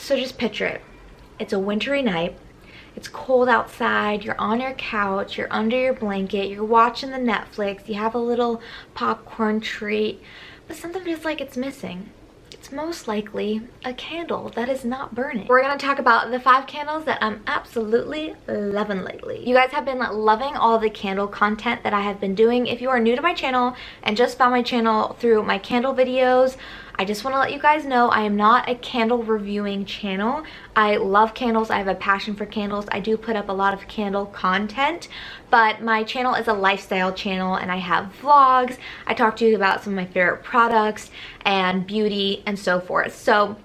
So just picture it. It's a wintry night. It's cold outside. You're on your couch. You're under your blanket. You're watching the Netflix. You have a little popcorn treat. But something feels like it's missing. It's most likely a candle that is not burning. We're gonna talk about the 5 candles that I'm absolutely loving lately. You guys have been loving all the candle content that I have been doing. If you are new to my channel and just found my channel through my candle videos, I just want to let you guys know I am not a candle reviewing channel. I love candles. I have a passion for candles. I do put up a lot of candle content, but my channel is a lifestyle channel and I have vlogs. I talk to you about some of my favorite products and beauty and so forth. So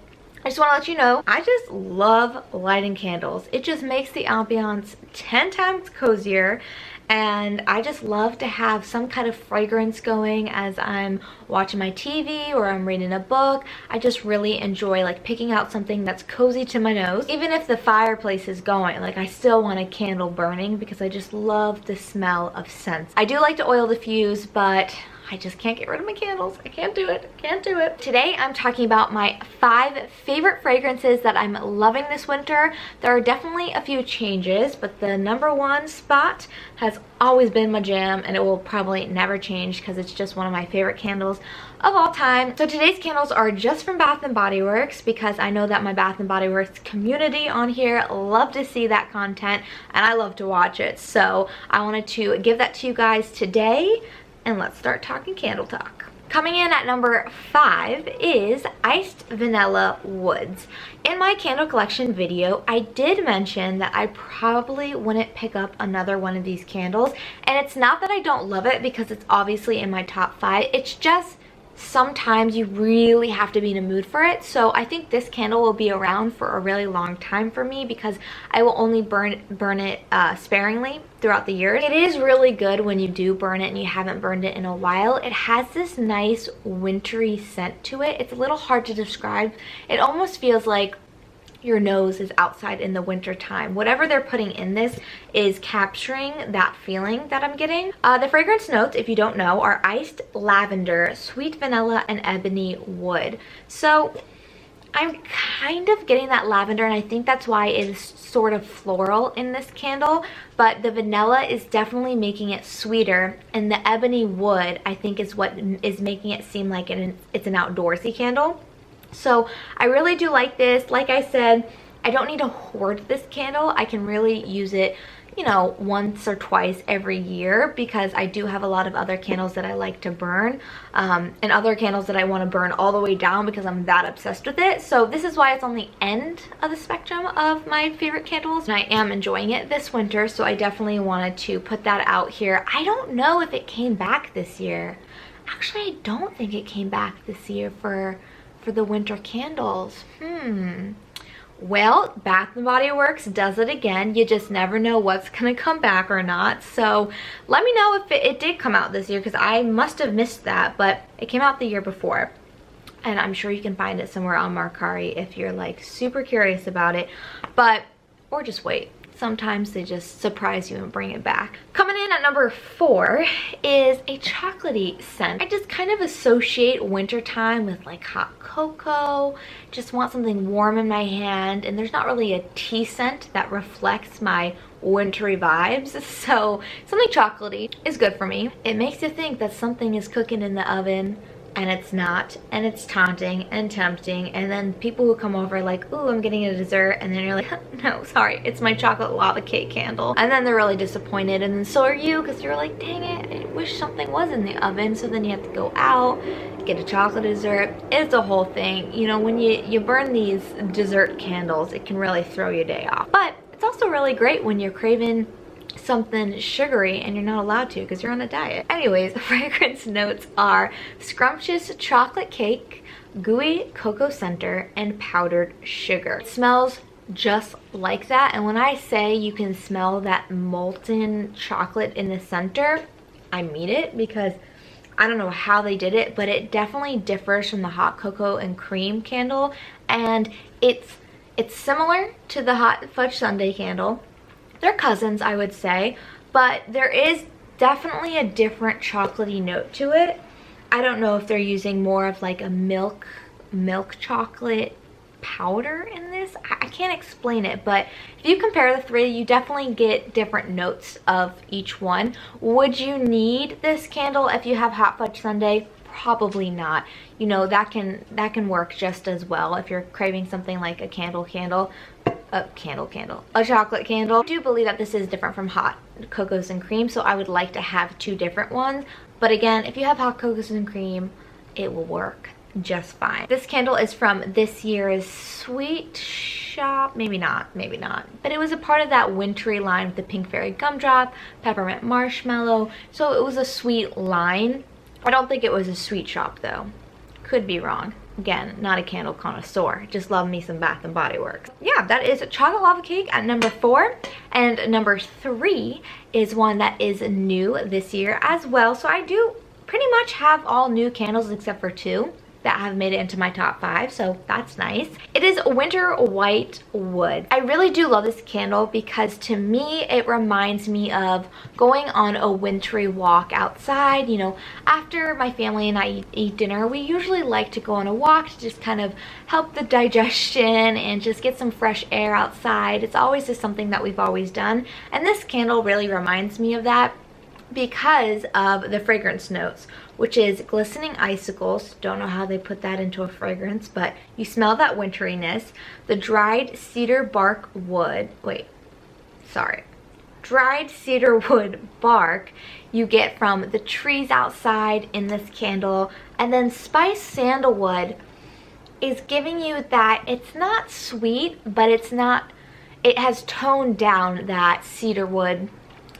I just want to let you know, I just love lighting candles. It just makes the ambiance 10 times cozier. And I just love to have some kind of fragrance going as I'm watching my TV or I'm reading a book. I just really enjoy like picking out something that's cozy to my nose. Even if the fireplace is going, like I still want a candle burning because I just love the smell of scents. I do like to oil diffuse, but I just can't get rid of my candles. I can't do it. Can't do it. Today I'm talking about my 5 favorite fragrances that I'm loving this winter. There are definitely a few changes, but the #1 spot has always been my jam and it will probably never change because it's just one of my favorite candles of all time. So today's candles are just from Bath & Body Works because I know that my Bath & Body Works community on here love to see that content and I love to watch it. So I wanted to give that to you guys today. And let's start talking candle talk. Coming in at number 5 is Iced Vanilla Woods. In my candle collection video, I did mention that I probably wouldn't pick up another one of these candles. And it's not that I don't love it because it's obviously in my top 5. It's just sometimes you really have to be in a mood for it. So I think this candle will be around for a really long time for me because I will only burn it sparingly throughout the years. It is really good when you do burn it and you haven't burned it in a while. It has this nice wintry scent to it. It's a little hard to describe. It almost feels like your nose is outside in the winter time. Whatever they're putting in this is capturing that feeling that I'm getting. The fragrance notes, if you don't know, are iced lavender, sweet vanilla, and ebony wood. So I'm kind of getting that lavender and I think that's why it is sort of floral in this candle, but the vanilla is definitely making it sweeter and the ebony wood I think is what is making it seem like it's an outdoorsy candle. So I really do like this. Like I said, I don't need to hoard this candle. I can really use it, you know, once or twice every year because I do have a lot of other candles that I like to burn and other candles that I want to burn all the way down because I'm that obsessed with it. So this is why it's on the end of the spectrum of my favorite candles and I am enjoying it this winter, so I definitely wanted to put that out here. I don't know if it came back this year. Actually, I don't think it came back this year for the winter candles. Well, Bath & Body Works does it again. You just never know what's gonna come back or not. So let me know if it did come out this year because I must have missed that, but it came out the year before. And I'm sure you can find it somewhere on Mercari if you're like super curious about it, or just wait. Sometimes they just surprise you and bring it back. Coming in at number 4 is a chocolatey scent. I just kind of associate wintertime with like hot cocoa. Just want something warm in my hand, and there's not really a tea scent that reflects my wintry vibes, so something chocolatey is good for me. It makes you think that something is cooking in the oven and it's not, and it's taunting and tempting, and then people who come over are like, ooh, I'm getting a dessert, and then you're like, no, sorry, it's my chocolate lava cake candle, and then they're really disappointed, and then so are you because you're like, dang it, I wish something was in the oven. So then you have to go out, get a chocolate dessert. It's a whole thing. You know, when you burn these dessert candles, it can really throw your day off. But it's also really great when you're craving something sugary and you're not allowed to because you're on a diet. Anyways, fragrance notes are scrumptious chocolate cake, gooey cocoa center, and powdered sugar. It smells just like that, and when I say you can smell that molten chocolate in the center, I mean it, because I don't know how they did it, but it definitely differs from the hot cocoa and cream candle, and it's similar to the hot fudge sundae candle. They're cousins, I would say, but there is definitely a different chocolatey note to it. I don't know if they're using more of like a milk chocolate powder in this. I can't explain it, but if you compare the three, you definitely get different notes of each one. Would you need this candle if you have hot fudge sundae? Probably not. You know, that can work just as well if you're craving something like a a chocolate candle. I do believe that this is different from hot cocos and cream, so I would like to have two different ones. But again, if you have hot cocos and cream, it will work just fine. This candle is from this year's Sweet Shop. Maybe not. But it was a part of that wintry line with the pink fairy gumdrop, peppermint marshmallow. So it was a sweet line. I don't think it was a Sweet Shop though. Could be wrong. Again, not a candle connoisseur. Just love me some Bath and Body Works. Yeah, that is chocolate lava cake at number 4. And number 3 is one that is new this year as well. So I do pretty much have all new candles except for 2 that have made it into my top 5, so that's nice. It is Winter White Wood. I really do love this candle because to me it reminds me of going on a wintry walk outside. You know, after my family and I eat dinner, we usually like to go on a walk to just kind of help the digestion and just get some fresh air outside. It's always just something that we've always done, and this candle really reminds me of that because of the fragrance notes, which is glistening icicles. Don't know how they put that into a fragrance, but you smell that winteriness. The dried cedar bark wood, dried cedar wood bark you get from the trees outside in this candle. And then spiced sandalwood is giving you that, it's not sweet, but it has toned down that cedar wood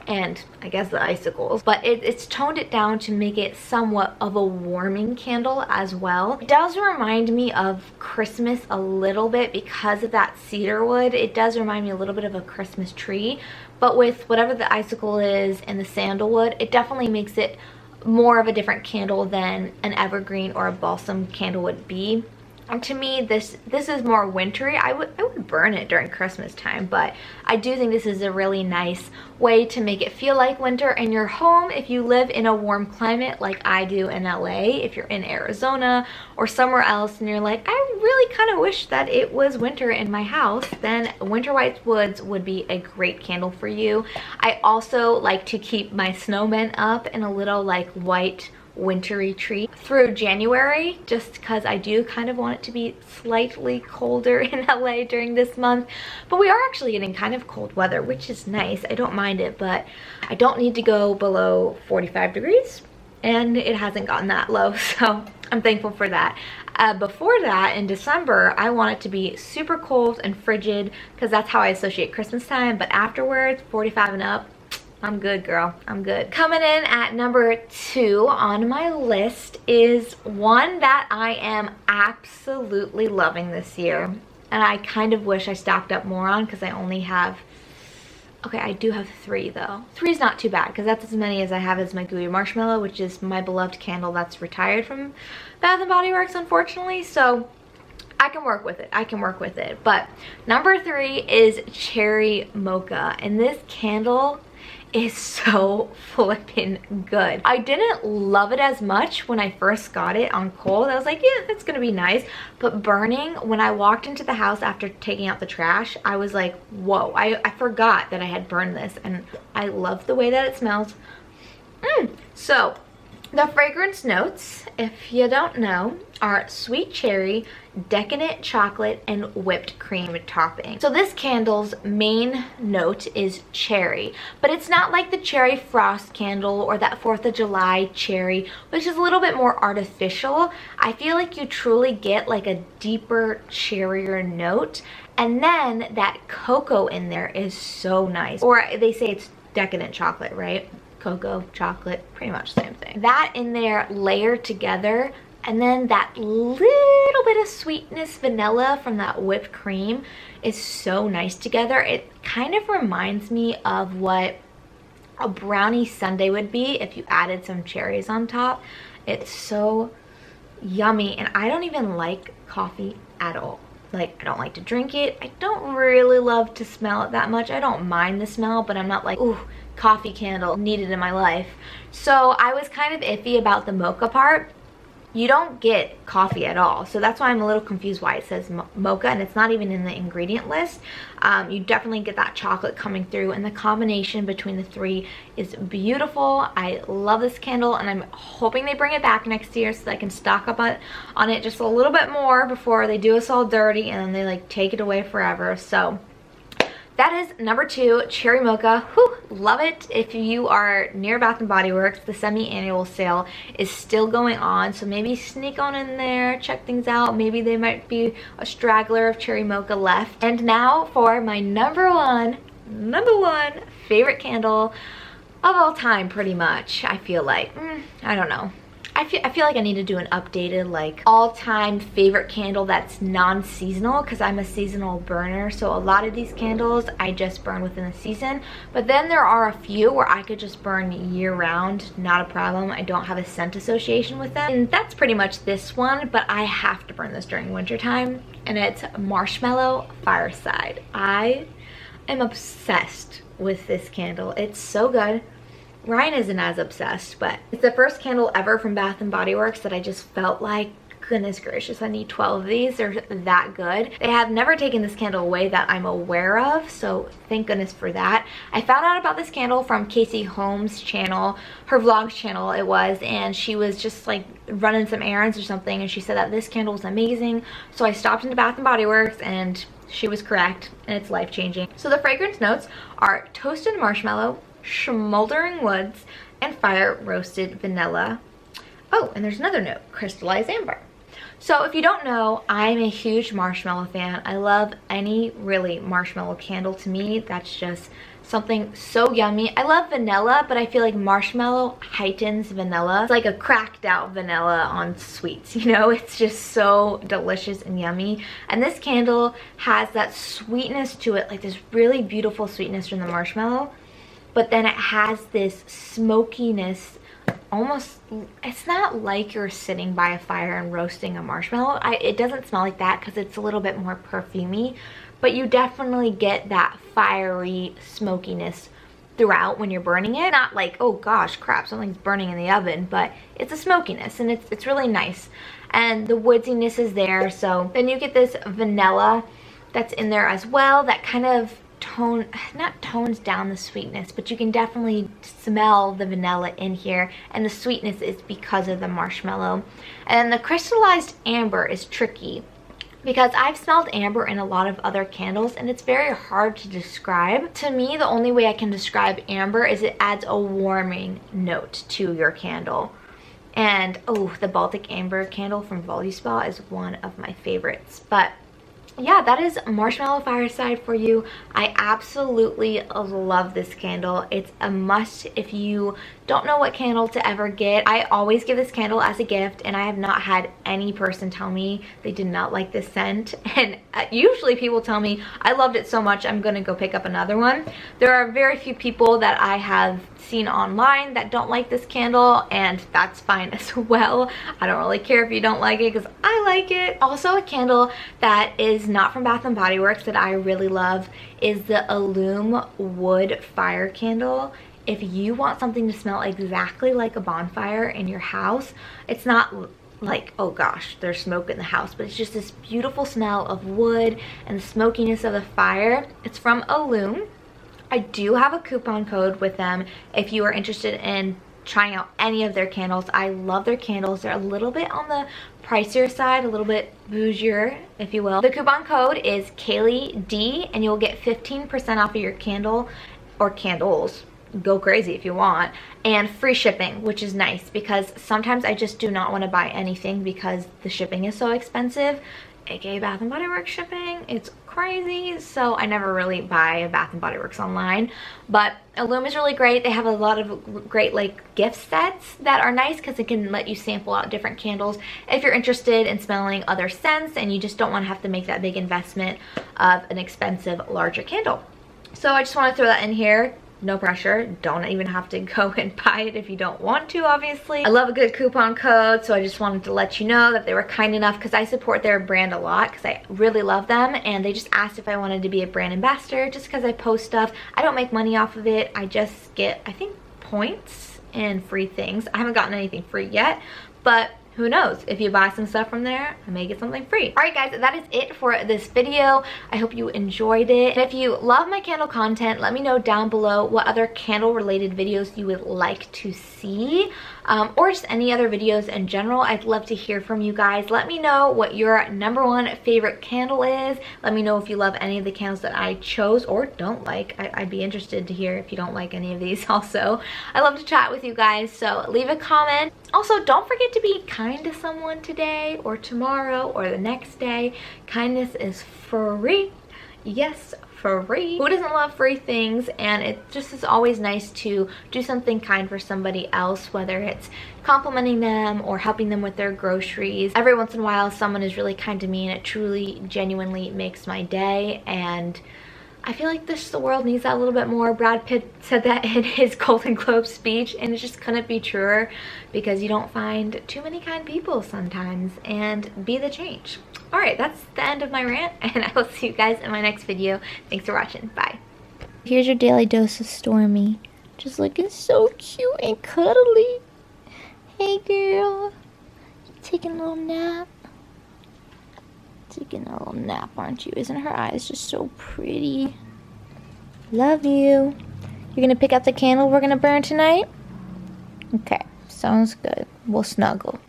and I guess the icicles, but it's toned it down to make it somewhat of a warming candle as well. It does remind me of Christmas a little bit because of that cedar wood. It does remind me a little bit of a Christmas tree, but with whatever the icicle is and the sandalwood, it definitely makes it more of a different candle than an evergreen or a balsam candle would be. And to me, this is more wintry. I would burn it during Christmas time, but I do think this is a really nice way to make it feel like winter in your home. If you live in a warm climate like I do in LA, if you're in Arizona or somewhere else and you're like, I really kind of wish that it was winter in my house, then Winter White Woods would be a great candle for you. I also like to keep my snowmen up in a little like white wintry tree through January, just because I do kind of want it to be slightly colder in LA during this month. But we are actually getting kind of cold weather, which is nice. I don't mind it, but I don't need to go below 45 degrees, and it hasn't gotten that low, so I'm thankful for that. Before that, in December, I want it to be super cold and frigid because that's how I associate Christmas time, but afterwards, 45 and up, I'm good, girl. I'm good. Coming in at number 2 on my list is one that I am absolutely loving this year. And I kind of wish I stocked up more on because I only have, okay, I do have 3 though. 3 is not too bad because that's as many as I have as my Gooey Marshmallow, which is my beloved candle that's retired from Bath and Body Works, unfortunately. So I can work with it. I can work with it. But number 3 is Cherry Mocha. And this candle is so flippin' good. I didn't love it as much when I first got it on cold. I was like, yeah, that's gonna be nice. But burning, when I walked into the house after taking out the trash, I was like, whoa, I forgot that I had burned this, and I love the way that it smells. So the fragrance notes, if you don't know, are sweet cherry, decadent chocolate, and whipped cream topping. So this candle's main note is cherry, but it's not like the cherry frost candle or that 4th of July cherry, which is a little bit more artificial. I feel like you truly get like a deeper, cherrier note, and then that cocoa in there is so nice. Or they say it's decadent chocolate, right? Cocoa, chocolate, pretty much the same thing. That in there layered together, and then that little bit of sweetness, vanilla from that whipped cream is so nice together. It kind of reminds me of what a brownie sundae would be if you added some cherries on top. It's so yummy, and I don't even like coffee at all. Like, I don't like to drink it. I don't really love to smell it that much. I don't mind the smell, but I'm not like, ooh, coffee candle needed in my life. So I was kind of iffy about the mocha part. you don't get coffee at all. So that's why I'm a little confused why it says mocha and it's not even in the ingredient list. You definitely get that chocolate coming through, and the combination between the three is beautiful. I love this candle, and I'm hoping they bring it back next year so that I can stock up on it just a little bit more before they do us all dirty and then they like take it away forever. So that is number 2, Cherry Mocha. Whew, love it. If you are near Bath & Body Works, the semi-annual sale is still going on, so maybe sneak on in there, check things out. Maybe there might be a straggler of Cherry Mocha left. And now for my number one favorite candle of all time, pretty much. I feel like, I don't know. I feel like I need to do an updated like all-time favorite candle that's non-seasonal, because I'm a seasonal burner. So a lot of these candles I just burn within the season, but then there are a few where I could just burn year-round, not a problem. I don't have a scent association with them, and that's pretty much this one. But I have to burn this during winter time, and it's Marshmallow Fireside. I am obsessed with this candle. It's so good. Ryan isn't as obsessed, but it's the first candle ever from Bath & Body Works that I just felt like, goodness gracious, I need 12 of these. They're that good. They have never taken this candle away that I'm aware of, so thank goodness for that. I found out about this candle from Casey Holmes' channel, her vlogs channel it was, and she was just like running some errands or something, and she said that this candle was amazing. So I stopped into Bath & Body Works, and she was correct, and it's life-changing. So the fragrance notes are toasted marshmallow, smoldering woods, and fire roasted vanilla. Oh, and there's another note, crystallized amber. So if you don't know, I'm a huge marshmallow fan. I love any really marshmallow candle. To me, that's just something so yummy. I love vanilla, but I feel like marshmallow heightens vanilla. It's like a cracked out vanilla on sweets, you know? It's just so delicious and yummy. And this candle has that sweetness to it, like this really beautiful sweetness from the marshmallow. But then it has this smokiness, almost, it's not like you're sitting by a fire and roasting a marshmallow. It doesn't smell like that because it's a little bit more perfumey, but you definitely get that fiery smokiness throughout when you're burning it. Not like, oh gosh, crap, something's burning in the oven, but it's a smokiness, and it's really nice. And the woodiness is there, so then you get this vanilla that's in there as well that kind of not tones down the sweetness, but you can definitely smell the vanilla in here, and the sweetness is because of the marshmallow. And the crystallized amber is tricky because I've smelled amber in a lot of other candles, and it's very hard to describe. To me, the only way I can describe amber is it adds a warming note to your candle. And oh, the Baltic Amber candle from Voluspa is one of my favorites. But yeah, that is Marshmallow Fireside for you. I absolutely love this candle. It's a must if you don't know what candle to ever get. I always give this candle as a gift, and I have not had any person tell me they did not like this scent. And usually people tell me, I loved it so much, I'm gonna go pick up another one. There are very few people that I have seen online that don't like this candle, and that's fine as well. I don't really care if you don't like it because I like it. Also, a candle that is not from Bath & Body Works that I really love is the Illume wood fire candle. If you want something to smell exactly like a bonfire in your house, it's not like, oh gosh, there's smoke in the house, but it's just this beautiful smell of wood and the smokiness of the fire. It's from Illume. I do have a coupon code with them if you are interested in trying out any of their candles. I love their candles. They're a little bit on the pricier side, a little bit bougier, if you will. The coupon code is KayleighD, and you'll get 15% off of your candle or candles. Go crazy if you want, and free shipping, which is nice because sometimes I just do not want to buy anything because the shipping is so expensive, aka Bath & Body Works shipping. It's crazy, so I never really buy Bath & Body Works online. But Illume is really great. They have a lot of great like gift sets that are nice because it can let you sample out different candles if you're interested in smelling other scents and you just don't want to have to make that big investment of an expensive larger candle. So I just want to throw that in here. No pressure. Don't even have to go and buy it if you don't want to, obviously. I love a good coupon code, so I just wanted to let you know that they were kind enough because I support their brand a lot because I really love them, and they just asked if I wanted to be a brand ambassador just because I post stuff. I don't make money off of it. I just get, I think, points and free things. I haven't gotten anything free yet, but who knows? If you buy some stuff from there, I may get something free. Alright guys, that is it for this video. I hope you enjoyed it. And if you love my candle content, let me know down below what other candle related videos you would like to see. Or just any other videos in general. I'd love to hear from you guys. Let me know what your #1 favorite candle is. Let me know if you love any of the candles that I chose or don't like. I'd be interested to hear if you don't like any of these also. I love to chat with you guys, so leave a comment. Also, don't forget to be kind to someone today or tomorrow or the next day. Kindness is free. Yes, free. Who doesn't love free things? And it just is always nice to do something kind for somebody else, whether it's complimenting them or helping them with their groceries. Every once in a while someone is really kind to me and it truly genuinely makes my day, and I feel like the world needs that a little bit more. Brad Pitt said that in his Golden Globe speech, and it just couldn't be truer, because you don't find too many kind people sometimes, and be the change. Alright, that's the end of my rant, and I will see you guys in my next video. Thanks for watching. Bye. Here's your daily dose of Stormy. Just looking so cute and cuddly. Hey girl. You taking a little nap? Taking a little nap, aren't you? Isn't her eyes just so pretty? Love you. You're gonna pick out the candle we're gonna burn tonight? Okay, sounds good. We'll snuggle.